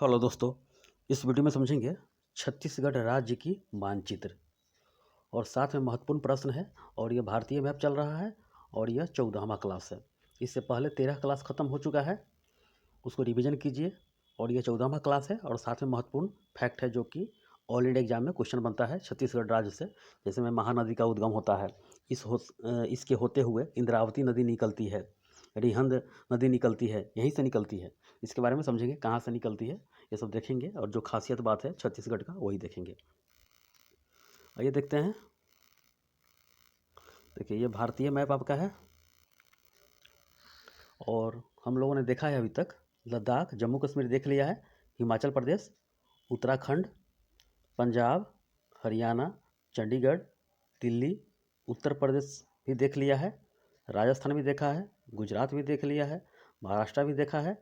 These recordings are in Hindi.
हेलो दोस्तों, इस वीडियो में समझेंगे छत्तीसगढ़ राज्य की मानचित्र और साथ में महत्वपूर्ण प्रश्न है। और यह भारतीय मैप चल रहा है और यह 14वां क्लास है। इससे पहले 13 क्लास ख़त्म हो चुका है, उसको रिवीजन कीजिए। और यह 14वां क्लास है और साथ में महत्वपूर्ण फैक्ट है जो कि ऑल इंडिया एग्जाम में क्वेश्चन बनता है छत्तीसगढ़ राज्य से। जैसे में महानदी का उद्गम होता है, इसके होते हुए इंद्रावती नदी निकलती है, रिहंद नदी निकलती है, यहीं से निकलती है। इसके बारे में समझेंगे कहाँ से निकलती है, ये सब देखेंगे। और जो खासियत बात है छत्तीसगढ़ का वही देखेंगे। आइए देखते हैं। देखिए, ये भारतीय मैप आपका है और हम लोगों ने देखा है अभी तक लद्दाख, जम्मू कश्मीर देख लिया है, हिमाचल प्रदेश, उत्तराखंड, पंजाब, हरियाणा, चंडीगढ़, दिल्ली, उत्तर प्रदेश भी देख लिया है, राजस्थान भी देखा है, गुजरात भी देख लिया है, महाराष्ट्र भी देखा है,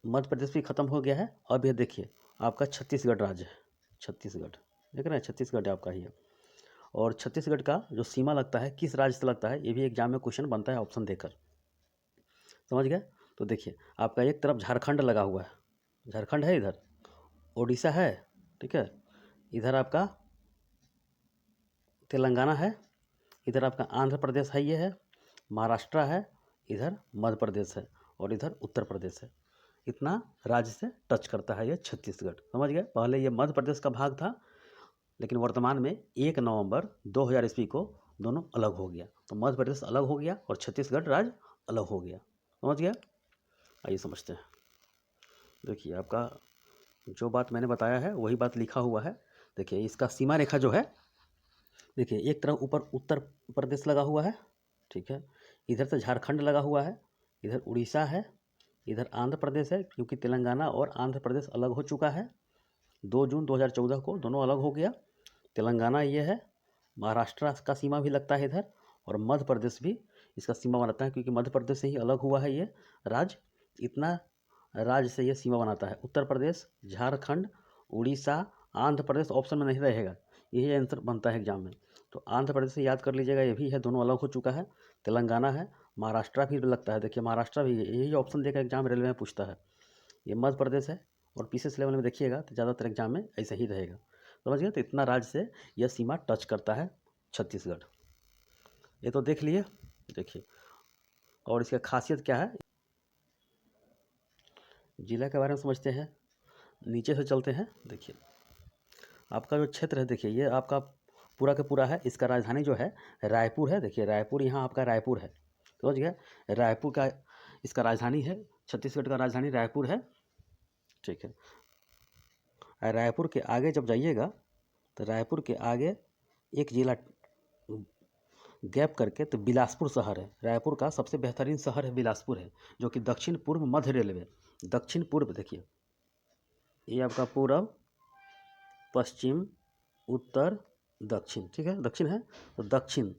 मध्य प्रदेश भी खत्म हो गया है। अब ये देखिए आपका छत्तीसगढ़ राज्य है। छत्तीसगढ़ देख रहे हैं, छत्तीसगढ़ आपका ही है। और छत्तीसगढ़ का जो सीमा लगता है किस राज्य से लगता है, ये भी एग्जाम में क्वेश्चन बनता है ऑप्शन देकर। समझ गए? तो देखिए आपका एक तरफ झारखंड लगा हुआ है, झारखंड है, इधर उड़ीसा है, ठीक है, इधर आपका तेलंगाना है, इधर आपका आंध्र प्रदेश है, ये है महाराष्ट्र है, इधर मध्य प्रदेश है और इधर उत्तर प्रदेश है। इतना राज्य से टच करता है ये छत्तीसगढ़। समझ गए? पहले ये मध्य प्रदेश का भाग था, लेकिन वर्तमान में 1 नवंबर 2000 ईस्वी को दोनों अलग हो गया। तो मध्य प्रदेश अलग हो गया और छत्तीसगढ़ राज्य अलग हो गया। समझ गया? आइए समझते हैं। देखिए आपका जो बात मैंने बताया है वही बात लिखा हुआ है। देखिए इसका सीमा रेखा जो है, देखिए एक तरफ ऊपर उत्तर प्रदेश लगा हुआ है, ठीक है, इधर से झारखंड लगा हुआ है, इधर उड़ीसा है, इधर आंध्र प्रदेश है, क्योंकि तेलंगाना और आंध्र प्रदेश अलग हो चुका है। 2 जून 2014 को दोनों अलग हो गया। तेलंगाना ये है, महाराष्ट्र का सीमा भी लगता है इधर, और मध्य प्रदेश भी इसका सीमा बनाता है, क्योंकि मध्य प्रदेश से ही अलग हुआ है ये राज्य। इतना राज्य से ये सीमा बनाता है। उत्तर प्रदेश, झारखंड, उड़ीसा, आंध्र प्रदेश ऑप्शन में नहीं रहेगा, यही आंसर बनता है एग्जाम में। तो आंध्र प्रदेश से याद कर लीजिएगा, ये भी है, दोनों अलग हो चुका है। तेलंगाना है, महाराष्ट्र भी लगता है, देखिए महाराष्ट्र भी, यही ऑप्शन देकर एग्जाम रेलवे में पूछता है। ये मध्य प्रदेश है। और पीसीएस लेवल में देखिएगा तो ज़्यादातर एग्जाम में ऐसे ही रहेगा। समझ गए? तो इतना राज्य से यह सीमा टच करता है छत्तीसगढ़। ये तो देख लिए। देखिए और इसका खासियत क्या है, जिला के बारे में समझते हैं। नीचे से चलते हैं। देखिए आपका जो क्षेत्र है, देखिए ये आपका पूरा का पूरा है। इसका राजधानी जो है रायपुर है। देखिए रायपुर, यहाँ आपका रायपुर है, समझ गए? रायपुर का इसका राजधानी है, छत्तीसगढ़ का राजधानी रायपुर है, ठीक है। रायपुर के आगे जब जाइएगा तो रायपुर के आगे एक जिला गैप करके तो बिलासपुर शहर है। रायपुर का सबसे बेहतरीन शहर है बिलासपुर है, जो कि दक्षिण पूर्व मध्य रेलवे, दक्षिण पूर्व, देखिए ये आपका पूर्व, पश्चिम, उत्तर, दक्षिण, ठीक है, दक्षिण है तो दक्षिण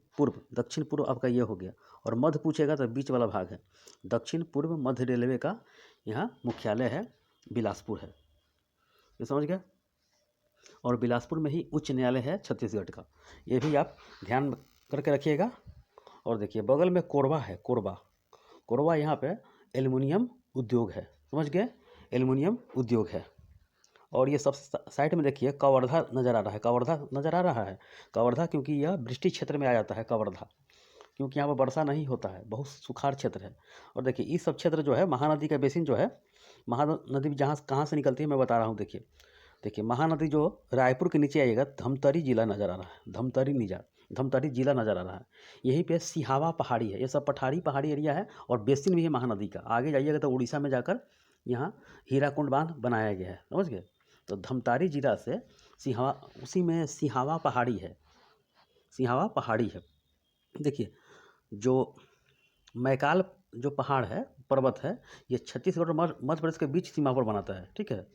पूर्व आपका ये हो गया। और मध्य पूछेगा तो बीच वाला भाग है। दक्षिण पूर्व मध्य रेलवे का यहाँ मुख्यालय है, बिलासपुर है। ये समझ गया? और बिलासपुर में ही उच्च न्यायालय है छत्तीसगढ़ का, ये भी आप ध्यान करके रखिएगा। और देखिए बगल में कोरबा है, कोरबा यहाँ पे एल्युमिनियम उद्योग है, समझ गए? एल्युमिनियम उद्योग है। और ये सब साइड में देखिए कवर्धा नज़र आ रहा है, कवर्धा क्योंकि यह वृष्टि क्षेत्र में आ जाता है कवर्धा, क्योंकि यहाँ पर वर्षा नहीं होता है, बहुत सुखाड़ क्षेत्र है। और देखिए इस सब क्षेत्र जो है, महानदी का बेसिन जो है, महानदी जहाँ कहाँ से निकलती है मैं बता रहा हूँ। देखिए महानदी जो रायपुर के नीचे आइएगा, धमतरी जिला नज़र आ रहा है, धमतरी जिला नज़र आ रहा है। यहीं पे सिहावा पहाड़ी है, ये सब पहाड़ी एरिया है और बेसिन भी है महानदी का। आगे जाइएगा तो उड़ीसा में जाकर यहाँ हीराकुंड बांध बनाया गया है, समझ गए? तो धमतारी जिला से सिहावा, उसी में सिहावा पहाड़ी है। देखिए जो मैकाल जो पहाड़ है, पर्वत है, ये छत्तीसगढ़ और मध्य प्रदेश के बीच सीमा पर बनाता है, ठीक है।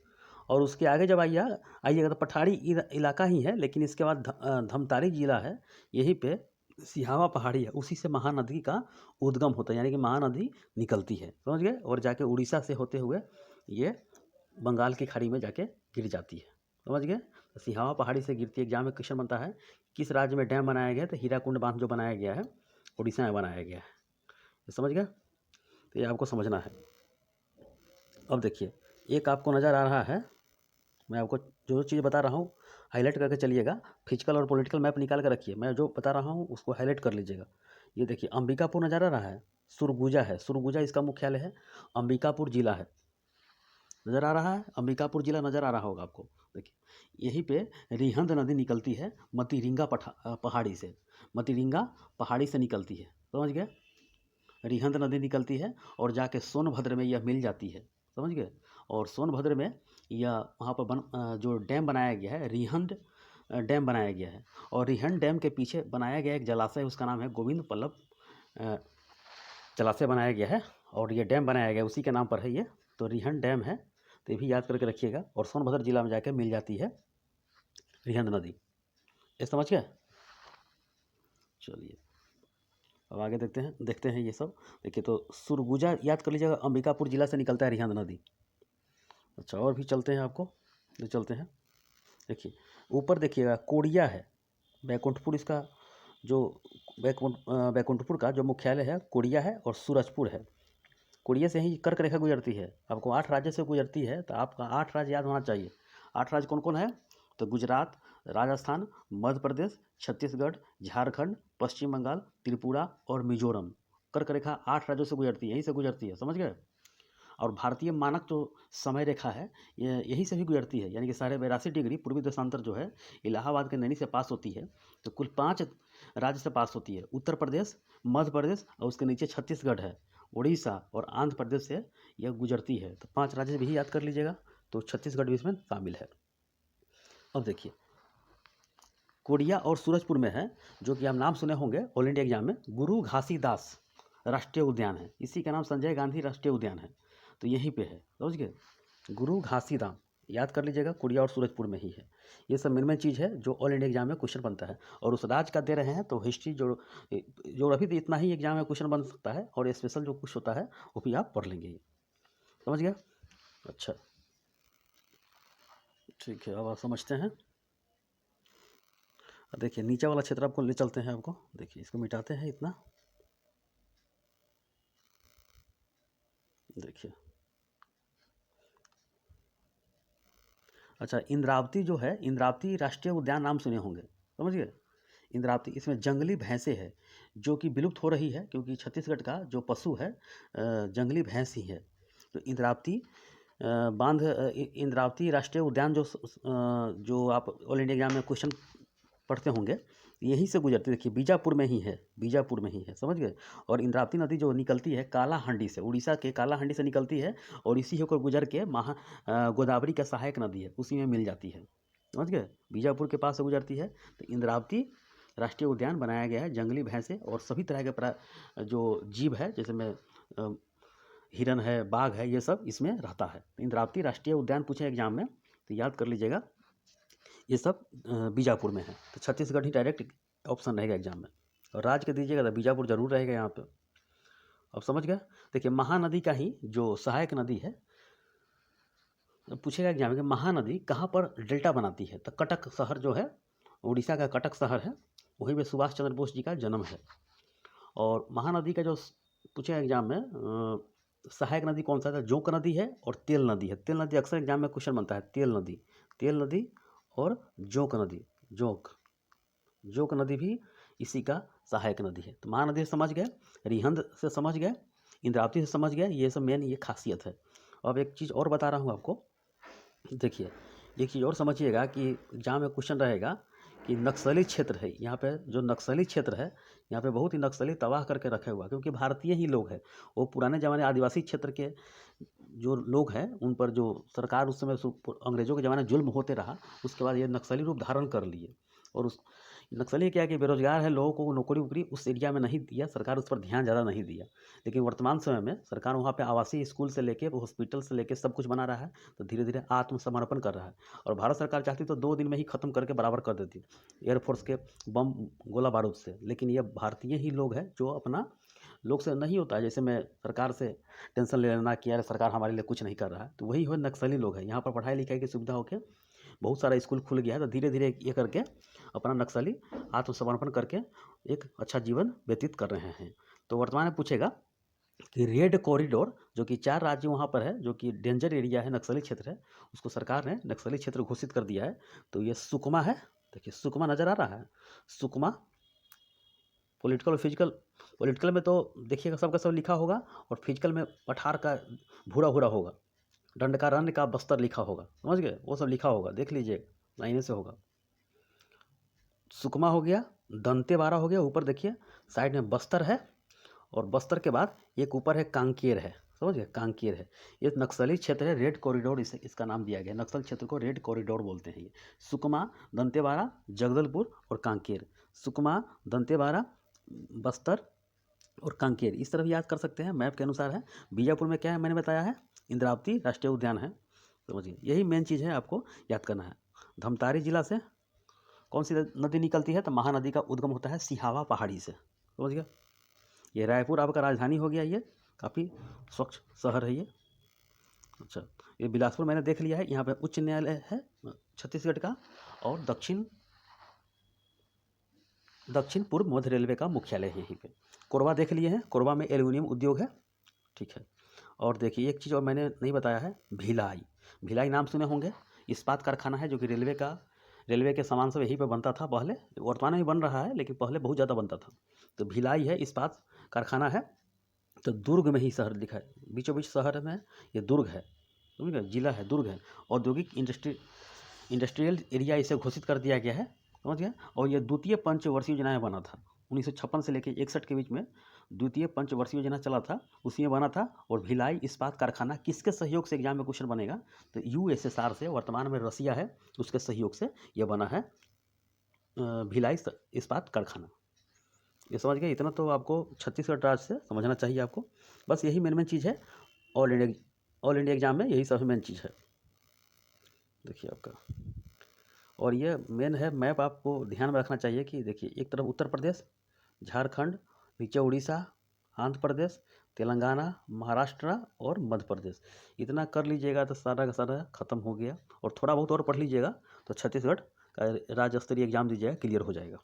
और उसके आगे जब आइएगा तो पठारी इलाका ही है, लेकिन इसके बाद धमतारी जिला है, यहीं पे सिहावा पहाड़ी है, उसी से महानदी का उद्गम होता है, यानी कि महानदी निकलती है, समझ गए? और जाके उड़ीसा से होते हुए ये बंगाल की खाड़ी में जाके गिर जाती है, समझ गए? तो सिहावा पहाड़ी से गिरती है। एग्जाम में क्वेश्चन बनता है किस राज्य में डैम बनाया गया, तो हीराकुंड बांध जो बनाया गया है उड़ीसा में बनाया गया है। समझ गए? तो ये आपको समझना है। अब देखिए एक आपको नज़र आ रहा है, मैं आपको जो चीज़ बता रहा हूँ हाईलाइट करके चलिएगा। फिजिकल और पॉलिटिकल मैप निकाल कर रखिए, मैं जो बता रहा हूँ उसको हाईलाइट कर लीजिएगा। ये देखिए अंबिकापुर नज़र आ रहा है, सुरगुजा है, सुरगुजा इसका मुख्यालय है, अंबिकापुर जिला है, नज़र आ रहा है, अंबिकापुर जिला नज़र आ रहा होगा आपको। देखिए यहीं पे रिहंद नदी निकलती है मतीरिंगा पहाड़ी से, मतीरिंगा पहाड़ी से निकलती है, समझ गए। रिहंद नदी निकलती है और जाके सोनभद्र में यह मिल जाती है, समझ गए। और सोनभद्र में यह वहाँ पर जो डैम बनाया गया है, रिहंद डैम बनाया गया है। और रिहंद डैम के पीछे बनाया गया एक जलाशय, उसका नाम है गोविंद पल्लव जलाशय बनाया गया है, और ये डैम बनाया गया उसी के नाम पर है ये। तो रिहंद डैम है, तो ये भी याद करके रखिएगा। और सोनभद्र जिला में जाकर मिल जाती है रिहंद नदी, ये समझ गए। चलिए अब आगे देखते हैं ये सब। देखिए तो सुरगुजा याद कर लीजिएगा, अंबिकापुर जिला से निकलता है रिहंद नदी। अच्छा और भी चलते हैं, आपको ले चलते हैं। देखिए ऊपर देखिएगा कोड़िया है, बैकुंठपुर इसका जो बैकुंठपुर का जो मुख्यालय है कोड़िया है, और सूरजपुर है। कोड़िया से ही कर्क रेखा गुजरती है, आपको 8 राज्य से गुजरती है, तो आपका 8 राज्य याद होना चाहिए। 8 राज्य कौन कौन है? तो गुजरात, राजस्थान, मध्य प्रदेश, छत्तीसगढ़, झारखंड, पश्चिम बंगाल, त्रिपुरा और मिजोरम। कर्क रेखा 8 राज्यों से गुजरती है, यहीं से गुजरती है, समझ गए। और भारतीय मानक जो समय रेखा है ये यहीं से भी गुजरती है, यानी कि 82.5 डिग्री पूर्वी देशांतर जो है इलाहाबाद के नैनी से पास होती है। तो कुल 5 राज्य से पास होती है, उत्तर प्रदेश, मध्य प्रदेश और उसके नीचे छत्तीसगढ़ है, उड़ीसा और आंध्र प्रदेश से यह गुजरती है। तो 5 राज्य भी याद कर लीजिएगा, तो छत्तीसगढ़ भी इसमें शामिल है। अब देखिए कोड़िया और सूरजपुर में है, जो कि आप नाम सुने होंगे ऑल इंडिया एग्जाम में, गुरु घासीदास राष्ट्रीय उद्यान है, इसी का नाम संजय गांधी राष्ट्रीय उद्यान है। तो यहीं पे है, समझ गए, गुरु घासीदास याद कर लीजिएगा, कोड़िया और सूरजपुर में ही है। ये सब मेन चीज़ है जो ऑल इंडिया एग्जाम में क्वेश्चन बनता है। और उस राज्य का दे रहे हैं तो हिस्ट्री ज्योग्राफी तो इतना ही एग्जाम में क्वेश्चन बन सकता है, और स्पेशल जो कुछ होता है वो भी आप पढ़ लेंगे, समझ गया। अच्छा ठीक है, अब आप समझते हैं। देखिए नीचे वाला क्षेत्र आपको ले चलते हैं, आपको देखिए इसको मिटाते हैं इतना। देखिए अच्छा इंद्रावती जो है, इंद्रावती राष्ट्रीय उद्यान नाम सुने होंगे, समझ गए। इंद्रावती, इसमें जंगली भैंसें है जो कि विलुप्त हो रही है, क्योंकि छत्तीसगढ़ का जो पशु है जंगली भैंस ही है। तो इंद्रावती इंद्रावती राष्ट्रीय उद्यान जो आप ऑल इंडिया एग्जाम में क्वेश्चन पढ़ते होंगे, यहीं से गुजरती, देखिए बीजापुर में ही है, बीजापुर में ही है, समझ गए। और इंद्रावती नदी जो निकलती है कालाहांडी से, उड़ीसा के कालाहांडी से निकलती है, और इसी होकर गुजर के गोदावरी का सहायक नदी है, उसी में मिल जाती है, समझ गए, बीजापुर के पास से गुजरती है। तो इंद्रावती राष्ट्रीय उद्यान बनाया गया है, जंगली भैंसे और सभी तरह के जो जीव है, जैसे में हिरन है, बाघ है, ये सब इसमें रहता है। इंद्रावती राष्ट्रीय उद्यान पूछे एग्जाम में तो याद कर लीजिएगा, ये सब बीजापुर में है। तो छत्तीसगढ़ ही डायरेक्ट ऑप्शन रहेगा एग्जाम में, और राज्य के दीजिएगा तो बीजापुर जरूर रहेगा यहाँ पे। अब समझ गया। देखिए महानदी का ही जो सहायक नदी है, पूछेगा एग्जाम में कि महानदी कहाँ पर डेल्टा बनाती है, तो कटक शहर जो है, उड़ीसा का कटक शहर है, वहीं पे सुभाष चंद्र बोस जी का जन्म है। और महानदी का जो पूछेगा एग्जाम में सहायक नदी कौन सा था, जोंक नदी है और तेल नदी है। तेल नदी अक्सर एग्जाम में क्वेश्चन बनता है, तेल नदी और जोंक नदी, जोंक नदी भी इसी का सहायक नदी है। तो महानदी से समझ गए, रिहंद से समझ गए, इंद्रावती से समझ गए, ये सब मेन ये खासियत है। अब एक चीज़ और बता रहा हूँ आपको, देखिए एक चीज़ और समझिएगा कि एग्जाम में क्वेश्चन रहेगा कि नक्सली क्षेत्र है, यहाँ पे जो नक्सली क्षेत्र है, यहाँ पे बहुत ही नक्सली तबाह करके रखे हुआ, क्योंकि भारतीय ही लोग हैं, वो पुराने ज़माने आदिवासी क्षेत्र के जो लोग हैं उन पर जो सरकार उस समय अंग्रेज़ों के ज़माने जुल्म होते रहा, उसके बाद ये नक्सली रूप धारण कर लिए। और उस नक्सली क्या है कि बेरोजगार है, लोगों को नौकरी वोकरी उस एरिया में नहीं दिया, सरकार उस पर ध्यान ज़्यादा नहीं दिया। लेकिन वर्तमान समय में सरकार वहाँ पे आवासीय स्कूल से लेके हॉस्पिटल से लेके सब कुछ बना रहा है, तो धीरे धीरे आत्मसमर्पण कर रहा है। और भारत सरकार चाहती तो 2 दिन में ही ख़त्म करके बराबर कर देती एयरफोर्स के बम गोला बारूद से, लेकिन ये भारतीय ही लोग हैं जो अपना लोग से नहीं होता है, जैसे मैं सरकार से टेंशन ले लेना कि यार सरकार हमारे लिए कुछ नहीं कर रहा है, तो वही हो नक्सली लोग हैं। यहाँ पर पढ़ाई लिखाई की सुविधा होकर बहुत सारा स्कूल खुल गया है, तो धीरे धीरे ये करके अपना नक्सली आत्मसमर्पण करके एक अच्छा जीवन व्यतीत कर रहे हैं। तो वर्तमान में पूछेगा कि रेड कॉरिडोर जो कि 4 राज्य वहाँ पर है, जो कि डेंजर एरिया है, नक्सली क्षेत्र है, उसको सरकार ने नक्सली क्षेत्र घोषित कर दिया है। तो ये सुकमा है, देखिए सुकमा नज़र आ रहा है, सुकमा। पॉलिटिकल और फिजिकल, पॉलिटिकल में तो देखिएगा सबका सब लिखा होगा, और फिजिकल में पठार का भूरा भूरा होगा, दंडकारण्य का बस्तर लिखा होगा, समझ गए, वो सब लिखा होगा, देख लीजिए लाइने से होगा। सुकमा हो गया, दंतेवाड़ा हो गया, ऊपर देखिए साइड में बस्तर है, और बस्तर के बाद एक ऊपर है कांकेर है, समझ गए, कांकेर है। ये नक्सली क्षेत्र है, रेड कॉरिडोर इसे इसका नाम दिया गया, नक्सल क्षेत्र को रेड कॉरिडोर बोलते हैं ये। सुकमा, दंतेवाड़ा, जगदलपुर और कांकेर। सुकमा, दंतेवाड़ा, बस्तर और कांकेर, इस तरह भी याद कर सकते हैं, मैप के अनुसार है। बीजापुर में क्या है मैंने बताया है, इंद्रावती राष्ट्रीय उद्यान है, समझिए यही मेन चीज़ है, आपको याद करना है। धमतारी जिला से कौन सी नदी निकलती है, तो महानदी का उद्गम होता है सिहावा पहाड़ी से, समझ गया। ये रायपुर आपका राजधानी हो गया, ये काफ़ी स्वच्छ शहर है ये। अच्छा, ये बिलासपुर मैंने देख लिया है, यहाँ पे उच्च न्यायालय है छत्तीसगढ़ का, और दक्षिण पूर्व मध्य रेलवे का मुख्यालय है यहीं पे। कोरबा देख लिए हैं, कोरबा में एल्यूमिनियम उद्योग है, ठीक है। और देखिए एक चीज़ और मैंने नहीं बताया है, भिलाई। भिलाई नाम सुने होंगे, इस्पात कारखाना है, जो कि रेलवे के सामान सब यहीं पे बनता था पहले, वर्तमान में भी बन रहा है, लेकिन पहले बहुत ज़्यादा बनता था। तो भिलाई है, इस्पात कारखाना है। तो दुर्ग में ही शहर दिखा है, बीचों बीच शहर में ये दुर्ग है, समझ गए, जिला है दुर्ग है। औद्योगिक इंडस्ट्रियल एरिया इसे घोषित कर दिया गया है, समझ गए। और ये द्वितीय पंचवर्षीय योजना में बना था, 1956 से लेकर 61 के बीच में द्वितीय पंचवर्षीय योजना चला था, उसी में बना था। और भिलाई इस्पात कारखाना किसके सहयोग से एग्जाम में क्वेश्चन बनेगा, तो यूएसएसआर से, वर्तमान में रसिया है, उसके सहयोग से ये बना है भिलाई इस्पात कारखाना। ये समझ गए, इतना तो आपको छत्तीसगढ़ राज्य से समझना चाहिए आपको, बस यही मेन चीज़ है। ऑल इंडिया एग्जाम में यही सब मेन चीज़ है, देखिए आपका। और ये मेन है मैप, आपको ध्यान में रखना चाहिए कि देखिए एक तरफ उत्तर प्रदेश, झारखंड, नीचे उड़ीसा, आंध्र प्रदेश, तेलंगाना, महाराष्ट्र और मध्य प्रदेश। इतना कर लीजिएगा तो सारा का सारा खत्म हो गया। और थोड़ा बहुत और पढ़ लीजिएगा तो छत्तीसगढ़ का राज्य स्तरीय एग्जाम दीजिएगा, क्लियर हो जाएगा।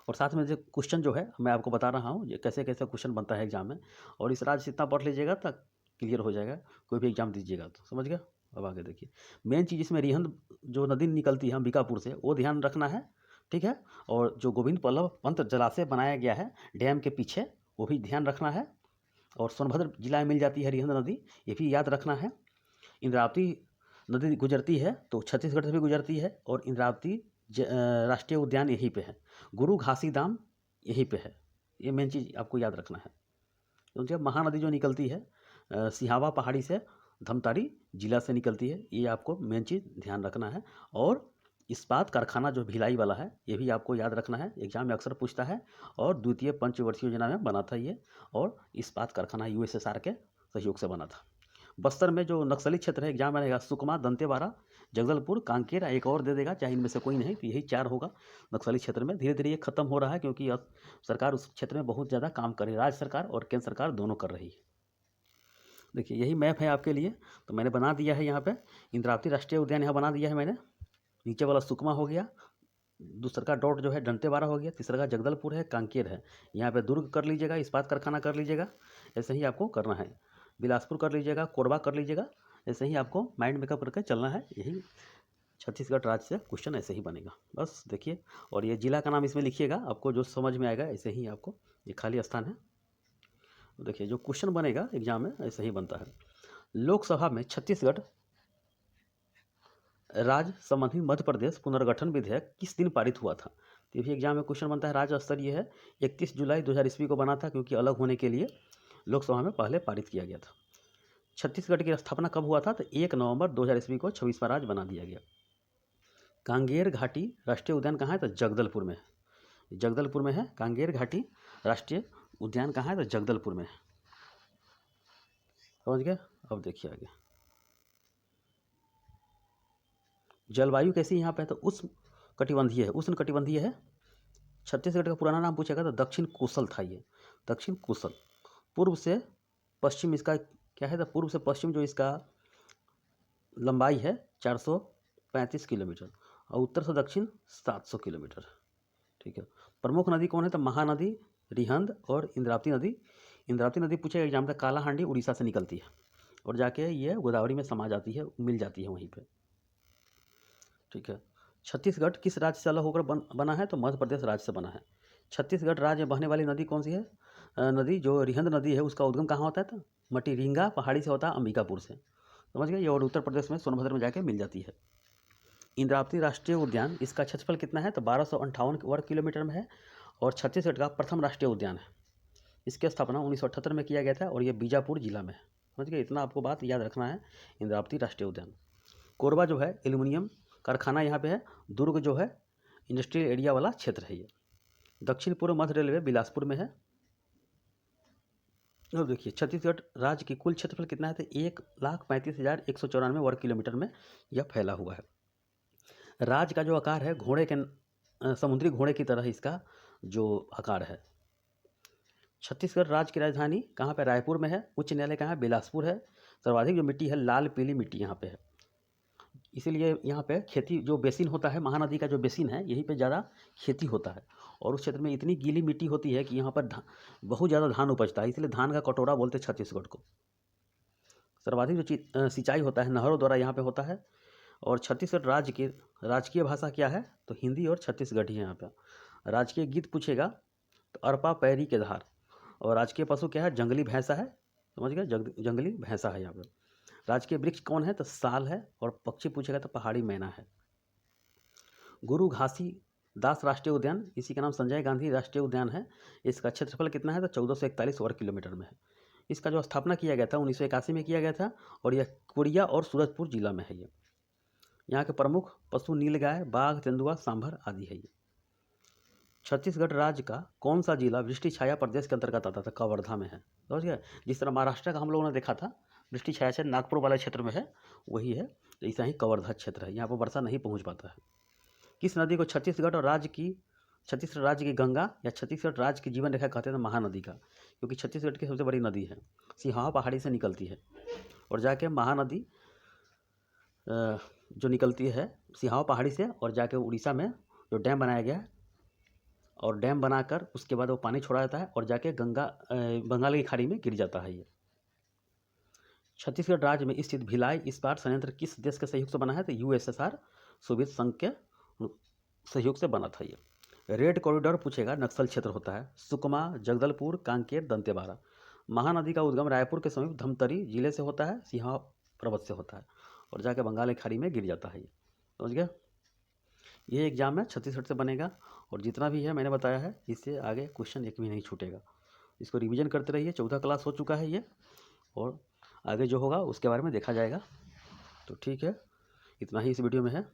और साथ में जो क्वेश्चन जो है मैं आपको बता रहा हूँ, ये कैसे कैसे क्वेश्चन बनता है एग्जाम में, और इस राज्य से इतना पढ़ लीजिएगा तक क्लियर हो जाएगा, कोई भी एग्जाम दीजिएगा तो, समझ गया। अब आगे देखिए, मेन चीज़ इसमें रिहंद जो नदी निकलती है अंबिकापुर से, वो ध्यान रखना है, ठीक है। और जो गोविंद बल्लभ पंत जलाशय बनाया गया है डैम के पीछे, वो भी ध्यान रखना है। और सोनभद्र जिला में मिल जाती है रिहंद नदी, ये भी याद रखना है। इंद्रावती नदी गुजरती है तो छत्तीसगढ़ से भी गुजरती है, और इंद्रावती राष्ट्रीय उद्यान यहीं पे है। गुरु घासीदाम यहीं पे है, ये मेन चीज़ आपको याद रखना है। तो जब महानदी जो निकलती है सिहावा पहाड़ी से, धमतारी जिला से निकलती है, ये आपको मेन चीज़ ध्यान रखना है। और इस्पात कारखाना जो भिलाई वाला है, ये भी आपको याद रखना है, एग्जाम में अक्सर पूछता है। और द्वितीय पंचवर्षीय योजना में बना था ये, और इस्पात कारखाना यूएसएसआर के सहयोग से बना था। बस्तर में जो नक्सली क्षेत्र है, एग्जाम में रहेगा सुकमा, दंतेवाड़ा, जगदलपुर, कांकेर, एक और दे देगा, चाहे इनमें से कोई नहीं, तो यही 4 होगा नक्सली क्षेत्र में। धीरे धीरे ये खत्म हो रहा है, क्योंकि अब सरकार उस क्षेत्र में बहुत ज़्यादा काम कर रही है, राज्य सरकार और केंद्र सरकार दोनों कर रही है। देखिए यही मैप है आपके लिए, तो मैंने बना दिया है यहाँ पे, इंद्रावती राष्ट्रीय उद्यान यहाँ बना दिया है मैंने, नीचे वाला सुकमा हो गया, दूसरा का डॉट जो है दंतेवाड़ा हो गया, तीसरा का जगदलपुर है, कांकेर है, यहाँ पे दुर्ग कर लीजिएगा, इस्पात कारखाना कर लीजिएगा, ऐसे ही आपको करना है। बिलासपुर कर लीजिएगा, कोरबा कर लीजिएगा, ऐसे ही आपको माइंड मेकअप करके चलना है। यही छत्तीसगढ़ राज्य से क्वेश्चन ऐसे ही बनेगा, बस देखिए। और ये जिला का नाम इसमें लिखिएगा, आपको जो समझ में आएगा ऐसे ही आपको, ये खाली स्थान है। देखिए जो क्वेश्चन बनेगा एग्जाम में ऐसे ही बनता है। लोकसभा में छत्तीसगढ़ राज्य संबंधी मध्य प्रदेश पुनर्गठन विधेयक किस दिन पारित हुआ था, तो ये भी एग्जाम में क्वेश्चन बनता है। राज्य स्तरीय है, 31 जुलाई 2000 ईस्वी को बना था, क्योंकि अलग होने के लिए लोकसभा में पहले पारित किया गया था। छत्तीसगढ़ की स्थापना कब हुआ था, तो 1 नवंबर 2000 ईस्वी को 26वां राज्य बना दिया गया। कांगेर घाटी राष्ट्रीय उद्यान कहाँ है, तो जगदलपुर में है, जगदलपुर में है। कांगेर घाटी राष्ट्रीय उद्यान कहाँ है, तो जगदलपुर में है, समझ गए। अब देखिए आगे, जलवायु कैसी यहाँ पे, तो उष्ण कटिबंधीय है। छत्तीसगढ़ का पुराना नाम पूछेगा तो दक्षिण कोसल था ये, दक्षिण कोसल। पूर्व से पश्चिम इसका क्या है, तो पूर्व से पश्चिम जो इसका लंबाई है 435 किलोमीटर, और उत्तर से दक्षिण 700 किलोमीटर, ठीक है। प्रमुख नदी कौन है, तो महानदी, रिहंद और इंद्रावती नदी, इंद्रावती नदी पूछेगा एग्जाम में, कालाहांडी उड़ीसा से निकलती है और जाके ये गोदावरी में समा जाती है, मिल जाती है वहीं पे। ठीक है। छत्तीसगढ़ किस राज्य से अलग होकर बना है? तो मध्य प्रदेश राज्य से बना है। छत्तीसगढ़ राज्य में बहने वाली नदी कौन सी है? नदी जो रिहंद नदी है उसका उद्गम कहाँ होता है? तो मटीरिंगा पहाड़ी से होता है, अंबिकापुर से, समझ गए। ये और उत्तर प्रदेश में सोनभद्र में जाके मिल जाती है। इंद्रावती राष्ट्रीय उद्यान, इसका क्षेत्रफल कितना है? तो 1258 वर्ग किलोमीटर में है और छत्तीसगढ़ का प्रथम राष्ट्रीय उद्यान है। इसकी स्थापना 1978 में किया गया था और ये बीजापुर जिला में है, समझ गए। इतना आपको बात याद रखना है इंद्रावती राष्ट्रीय उद्यान। कोरबा जो है एल्यूमिनियम कारखाना यहाँ पे है। दुर्ग जो है इंडस्ट्रियल एरिया वाला क्षेत्र है ये। दक्षिण पूर्व मध्य रेलवे बिलासपुर में है। और देखिए छत्तीसगढ़ राज्य की कुल क्षेत्रफल कितना है? तो 1,35,194 वर्ग किलोमीटर में यह फैला हुआ है। राज्य का जो आकार है घोड़े के समुद्री घोड़े की तरह इसका जो आकार है। छत्तीसगढ़ राज्य की राजधानी कहाँ पे? रायपुर में है। उच्च न्यायालय कहाँ है? बिलासपुर है। सर्वाधिक जो मिट्टी है लाल पीली मिट्टी यहाँ पे है, इसीलिए यहाँ पे खेती जो बेसिन होता है, महानदी का जो बेसिन है यहीं पे ज़्यादा खेती होता है और उस क्षेत्र में इतनी गीली मिट्टी होती है कि यहाँ पर बहुत ज़्यादा धान उपजता है, इसलिए धान का कटोरा बोलते हैं छत्तीसगढ़ को। सर्वाधिक जो सिंचाई होता है नहरों द्वारा यहाँ पे होता है। और छत्तीसगढ़ राज्य की राजकीय भाषा क्या है? तो हिंदी और छत्तीसगढ़ी है यहाँ पे। राजकीय गीत पूछेगा तो अरपा पैरी के धार। और राजकीय पशु क्या है? जंगली भैंसा है, समझ गए, जंगली भैंसा है यहाँ पे। राजकीय वृक्ष कौन है? तो साल है। और पक्षी पूछेगा तो पहाड़ी मैना है। गुरु घासीदास राष्ट्रीय उद्यान, इसी का नाम संजय गांधी राष्ट्रीय उद्यान है। इसका क्षेत्रफल कितना है? तो 1441 वर्ग किलोमीटर में है। इसका जो स्थापना किया गया था 1981 में किया गया था और यह कोरिया और सूरजपुर जिला में है। ये यहाँ के प्रमुख पशु नीलगाय, बाघ, तेंदुआ, सांभर आदि है ये। छत्तीसगढ़ राज्य का कौन सा जिला वृष्टि छाया प्रदेश के अंतर्गत आता था? कवर्धा में है, समझ गए। जिस तरह महाराष्ट्र का हम लोगों ने देखा था वृष्टि छाया से नागपुर वाले क्षेत्र में है, वही है। तो ऐसा ही कवर्धा क्षेत्र है, यहाँ पर वर्षा नहीं पहुँच पाता है। किस नदी को छत्तीसगढ़ राज्य की गंगा या छत्तीसगढ़ राज्य की जीवन रेखा कहते हैं? महानदी का, क्योंकि छत्तीसगढ़ की सबसे बड़ी नदी है, सिहावा पहाड़ी से निकलती है और जाके महानदी जो निकलती है सिहावा पहाड़ी से और जाके उड़ीसा में जो डैम बनाया गया है और डैम बनाकर उसके बाद वो पानी छोड़ा जाता है और जाके बंगाल की खाड़ी में गिर जाता है। ये छत्तीसगढ़ राज्य में स्थित भिलाई इस्पात संयंत्र किस देश के सहयोग से बना है? तो यूएसएसआर सोवियत संघ के सहयोग से बना था। ये रेड कॉरिडोर पूछेगा, नक्सल क्षेत्र होता है। सुकमा, जगदलपुर, कांकेर, दंतेवाड़ा। महानदी का उद्गम रायपुर के समीप धमतरी जिले से होता है, सिंहा पर्वत से होता है और जाके बंगाल की खाड़ी में गिर जाता है। ये समझ गया। ये एग्जाम में छत्तीसगढ़ से बनेगा और जितना भी है मैंने बताया है, इससे आगे क्वेश्चन एक भी नहीं छूटेगा। इसको रिवीजन करते रहिए। 14 क्लास हो चुका है ये और आगे जो होगा उसके बारे में देखा जाएगा। तो ठीक है, इतना ही इस वीडियो में है।